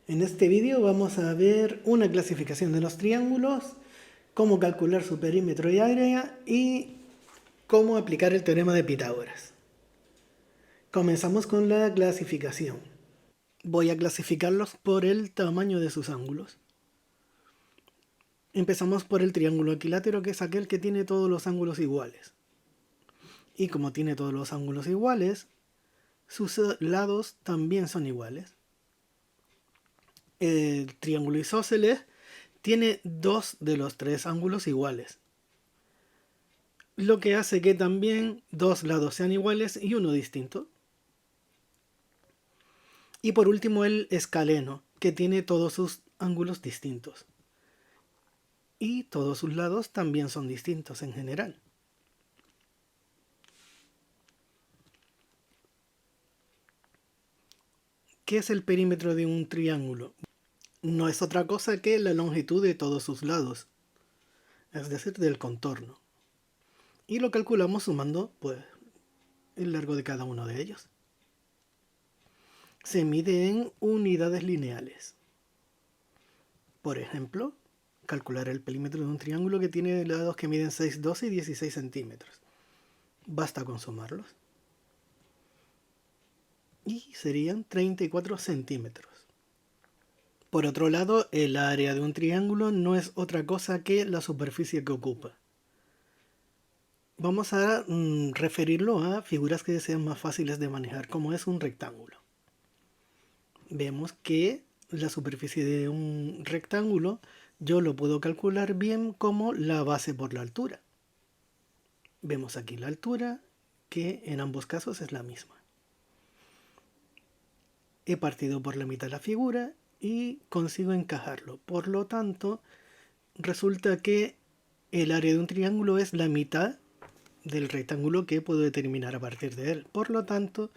En este vídeo vamos a ver una clasificación de los triángulos, cómo calcular su perímetro y área y cómo aplicar el teorema de Pitágoras. Comenzamos con la clasificación. Voy a clasificarlos por el tamaño de sus ángulos. Empezamos por el triángulo equilátero, que es aquel que tiene todos los ángulos iguales. Y como tiene todos los ángulos iguales, sus lados también son iguales. El triángulo isósceles tiene dos de los tres ángulos iguales, lo que hace que también dos lados sean iguales y uno distinto. Y por último el escaleno, que tiene todos sus ángulos distintos. Y todos sus lados también son distintos en general. ¿Qué es el perímetro de un triángulo? No es otra cosa que la longitud de todos sus lados, es decir, del contorno. Y lo calculamos sumando, pues, el largo de cada uno de ellos. Se mide en unidades lineales. Por ejemplo, calcular el perímetro de un triángulo que tiene lados que miden 6, 12 y 16 centímetros. Basta con sumarlos. Y serían 34 centímetros. Por otro lado, el área de un triángulo no es otra cosa que la superficie que ocupa. Vamos a referirlo a figuras que sean más fáciles de manejar, como es un rectángulo. Vemos que la superficie de un rectángulo yo lo puedo calcular bien como la base por la altura. Vemos aquí la altura, que en ambos casos es la misma. He partido por la mitad la figura y consigo encajarlo. Por lo tanto, resulta que el área de un triángulo es la mitad del rectángulo que puedo determinar a partir de él. Por lo tanto,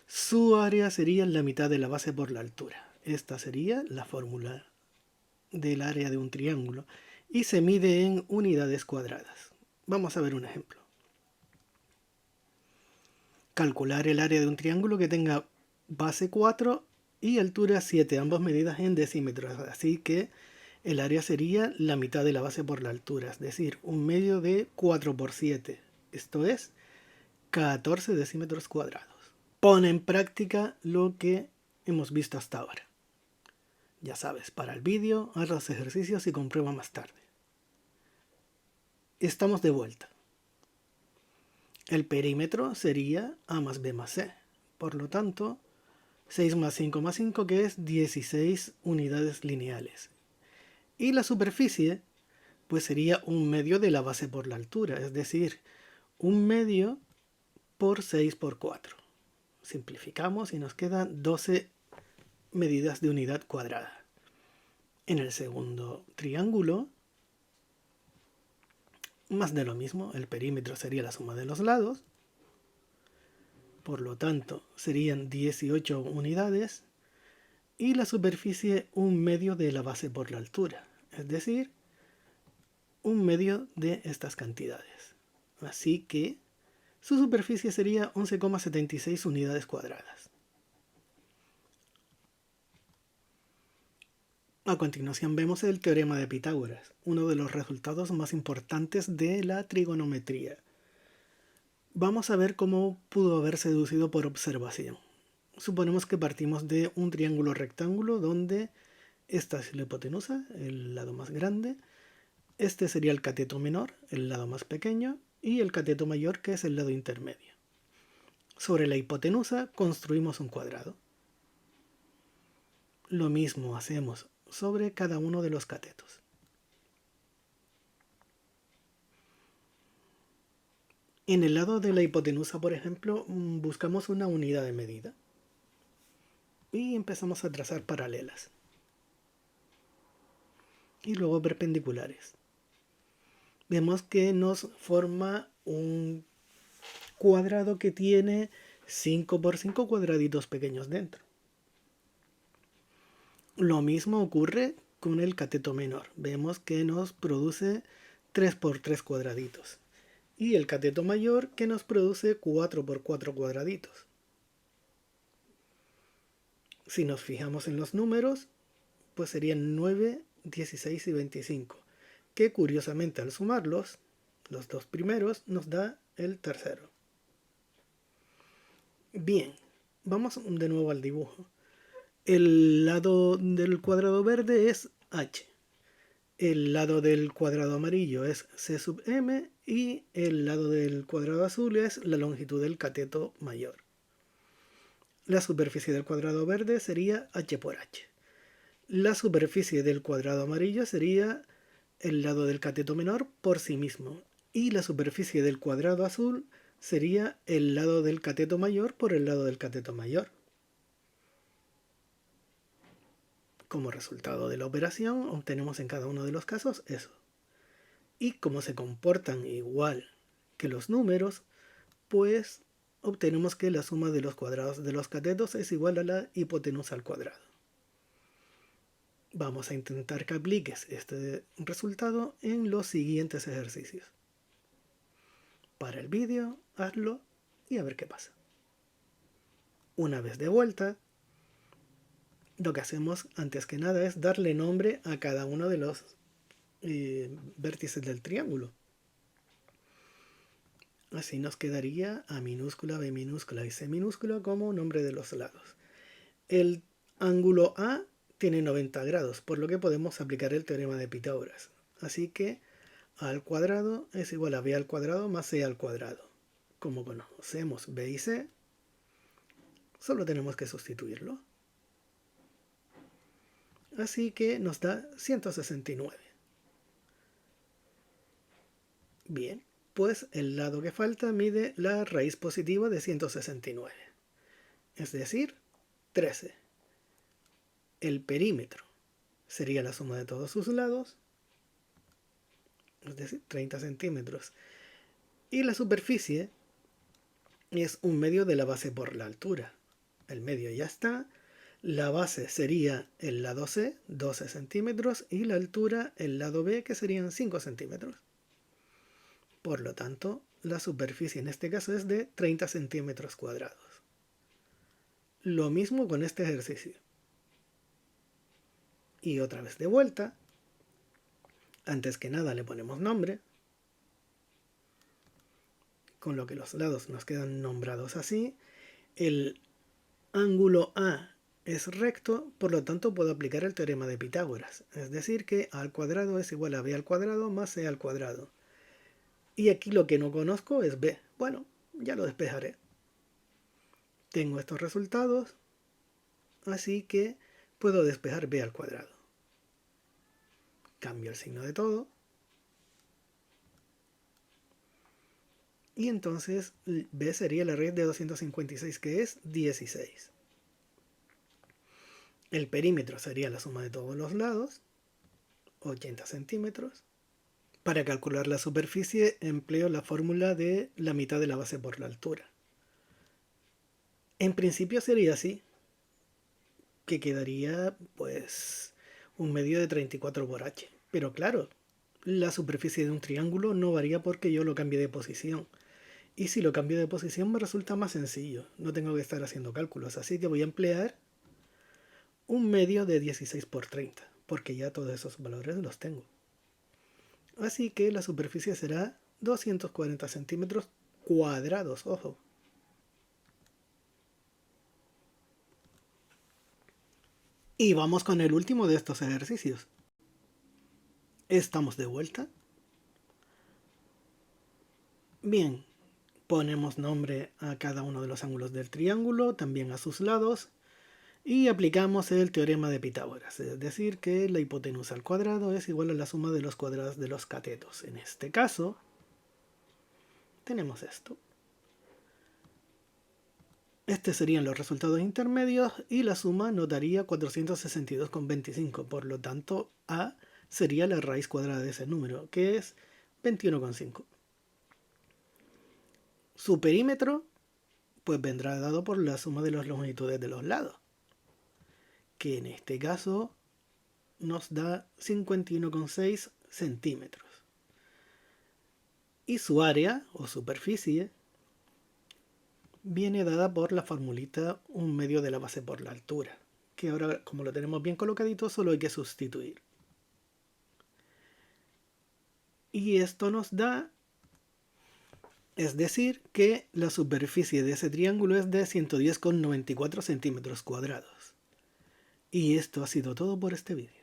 su área sería la mitad de la base por la altura. Esta sería la fórmula del área de un triángulo y se mide en unidades cuadradas. Vamos a ver un ejemplo. Calcular el área de un triángulo que tenga base 4 y altura 7, ambas medidas en decímetros. Así que el área sería la mitad de la base por la altura, es decir, un medio de 4 por 7. Esto es 14 decímetros cuadrados. Pone en práctica lo que hemos visto hasta ahora. Ya sabes, para el vídeo, haz los ejercicios y comprueba más tarde. Estamos de vuelta. El perímetro sería A más B más C. Por lo tanto, 6 más 5 más 5, que es 16 unidades lineales. Y la superficie, pues sería un medio de la base por la altura, es decir, un medio por 6 por 4. Simplificamos y nos quedan 12 medidas de unidad cuadrada. En el segundo triángulo, más de lo mismo, el perímetro sería la suma de los lados. Por lo tanto, serían 18 unidades y la superficie un medio de la base por la altura, es decir, un medio de estas cantidades. Así que su superficie sería 11,76 unidades cuadradas. A continuación vemos el teorema de Pitágoras, uno de los resultados más importantes de la trigonometría. Vamos a ver cómo pudo haberse deducido por observación. Suponemos que partimos de un triángulo rectángulo donde esta es la hipotenusa, el lado más grande, este sería el cateto menor, el lado más pequeño, y el cateto mayor, que es el lado intermedio. Sobre la hipotenusa construimos un cuadrado. Lo mismo hacemos sobre cada uno de los catetos. En el lado de la hipotenusa, por ejemplo, buscamos una unidad de medida y empezamos a trazar paralelas y luego perpendiculares. Vemos que nos forma un cuadrado que tiene 5 por 5 cuadraditos pequeños dentro. Lo mismo ocurre con el cateto menor. Vemos que nos produce 3 por 3 cuadraditos. Y el cateto mayor que nos produce 4 por 4 cuadraditos. Si nos fijamos en los números, pues serían 9, 16 y 25, que curiosamente al sumarlos, los dos primeros, nos da el tercero. Bien, vamos de nuevo al dibujo. El lado del cuadrado verde es h. El lado del cuadrado amarillo es c sub m y el lado del cuadrado azul es la longitud del cateto mayor. La superficie del cuadrado verde sería h por h. La superficie del cuadrado amarillo sería el lado del cateto menor por sí mismo. Y la superficie del cuadrado azul sería el lado del cateto mayor por el lado del cateto mayor. Como resultado de la operación obtenemos en cada uno de los casos eso. Y como se comportan igual que los números, pues obtenemos que la suma de los cuadrados de los catetos es igual a la hipotenusa al cuadrado. Vamos a intentar que apliques este resultado en los siguientes ejercicios. Para el vídeo, hazlo y a ver qué pasa. Una vez de vuelta, lo que hacemos antes que nada es darle nombre a cada uno de los vértices del triángulo. Así nos quedaría A minúscula, B minúscula y C minúscula como nombre de los lados. El ángulo A tiene 90 grados, por lo que podemos aplicar el teorema de Pitágoras. Así que A al cuadrado es igual a B al cuadrado más C al cuadrado. Como conocemos B y C, solo tenemos que sustituirlo. Así que nos da 169. Bien, pues el lado que falta mide la raíz positiva de 169, es decir, 13. El perímetro sería la suma de todos sus lados, es decir, 30 centímetros. Y la superficie es un medio de la base por la altura. El medio ya está. La base sería el lado C, 12 centímetros, y la altura el lado B, que serían 5 centímetros. Por lo tanto, la superficie en este caso es de 30 centímetros cuadrados. Lo mismo con este ejercicio. Y otra vez de vuelta, antes que nada le ponemos nombre, con lo que los lados nos quedan nombrados así. El ángulo A es recto, por lo tanto puedo aplicar el teorema de Pitágoras, es decir que A al cuadrado es igual a B al cuadrado más C al cuadrado. Y aquí lo que no conozco es B. Bueno, ya lo despejaré. Tengo estos resultados, así que puedo despejar B al cuadrado. Cambio el signo de todo. Y entonces B sería la raíz de 256, que es 16. El perímetro sería la suma de todos los lados, 80 centímetros. Para calcular la superficie empleo la fórmula de la mitad de la base por la altura. En principio sería así, que quedaría pues un medio de 34 por h. Pero claro, la superficie de un triángulo no varía porque yo lo cambie de posición. Y si lo cambio de posición me resulta más sencillo, no tengo que estar haciendo cálculos, así que voy a emplear un medio de 16 por 30, porque ya todos esos valores los tengo. Así que la superficie será 240 centímetros cuadrados, ojo. Y vamos con el último de estos ejercicios. Estamos de vuelta. Bien, ponemos nombre a cada uno de los ángulos del triángulo, también a sus lados, y aplicamos el teorema de Pitágoras, es decir, que la hipotenusa al cuadrado es igual a la suma de los cuadrados de los catetos. En este caso, tenemos esto. Estos serían los resultados intermedios y la suma nos daría 462,25. Por lo tanto, A sería la raíz cuadrada de ese número, que es 21,5. Su perímetro pues vendrá dado por la suma de las longitudes de los lados, que en este caso nos da 51,6 centímetros. Y su área o superficie viene dada por la formulita un medio de la base por la altura. que ahora como lo tenemos bien colocadito solo hay que sustituir. Y esto nos da, es decir, que la superficie de ese triángulo es de 110,94 centímetros cuadrados. Y esto ha sido todo por este vídeo.